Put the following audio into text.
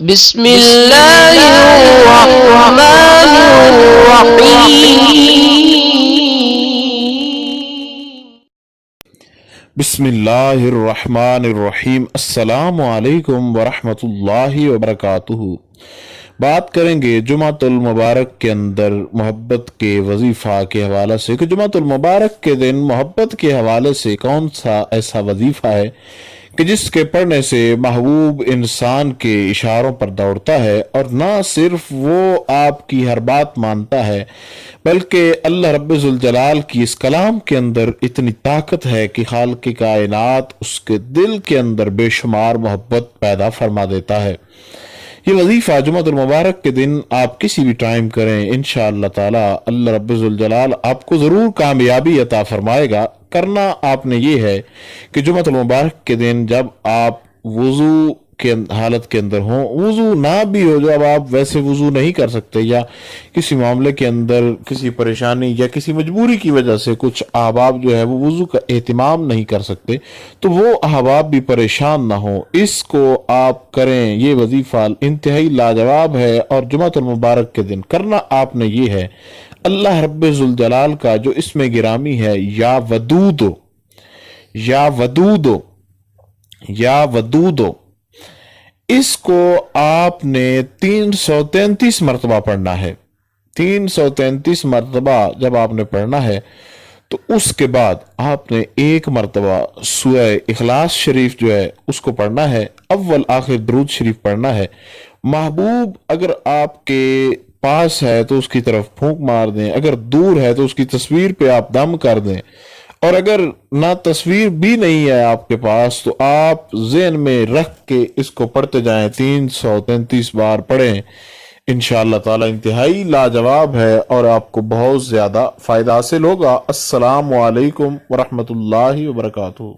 بسم اللہ الرحمن الرحیم۔ بسم اللہ الرحمن الرحیم۔ السلام علیکم ورحمۃ اللہ وبرکاتہ۔ بات کریں گے جمعۃ المبارک کے اندر محبت کے وظیفہ کے حوالے سے کہ جمعۃ المبارک کے دن محبت کے حوالے سے کون سا ایسا وظیفہ ہے کہ جس کے پڑھنے سے محبوب انسان کے اشاروں پر دوڑتا ہے، اور نہ صرف وہ آپ کی ہر بات مانتا ہے بلکہ اللہ رب ذوالجلال کی اس کلام کے اندر اتنی طاقت ہے کہ خالق کائنات اس کے دل کے اندر بے شمار محبت پیدا فرما دیتا ہے۔ یہ وظیفہ جمعۃ المبارک کے دن آپ کسی بھی ٹائم کریں، انشاءاللہ تعالی اللہ رب ذوالجلال آپ کو ضرور کامیابی عطا فرمائے گا۔ کرنا آپ نے یہ ہے کہ جمعۃ المبارک کے دن جب آپ وضو کے حالت کے اندر ہوں، وضو نہ بھی ہو، جب آپ ویسے وضو نہیں کر سکتے یا کسی معاملے کے اندر کسی پریشانی یا کسی مجبوری کی وجہ سے کچھ احباب جو ہے وہ وضو کا اہتمام نہیں کر سکتے، تو وہ احباب بھی پریشان نہ ہوں، اس کو آپ کریں۔ یہ وظیفہ انتہائی لاجواب ہے، اور جمعۃ المبارک کے دن کرنا آپ نے یہ ہے، اللہ رب ذوالجلال کا جو اسم گرامی ہے یا ودود، یا ودود، یا ودود، اس کو آپ نے 333 مرتبہ پڑھنا ہے۔ 333 مرتبہ جب آپ نے پڑھنا ہے تو اس کے بعد آپ نے ایک مرتبہ سورہ اخلاص شریف جو ہے اس کو پڑھنا ہے، اول آخر درود شریف پڑھنا ہے۔ محبوب اگر آپ کے پاس ہے تو اس کی طرف پھونک مار دیں، اگر دور ہے تو اس کی تصویر پہ آپ دم کر دیں، اور اگر نہ تصویر بھی نہیں ہے آپ کے پاس تو آپ ذہن میں رکھ کے اس کو پڑھتے جائیں، 333 بار پڑھیں۔ انشاءاللہ تعالی انتہائی لاجواب ہے اور آپ کو بہت زیادہ فائدہ حاصل ہوگا۔ السلام علیکم ورحمۃ اللہ وبرکاتہ۔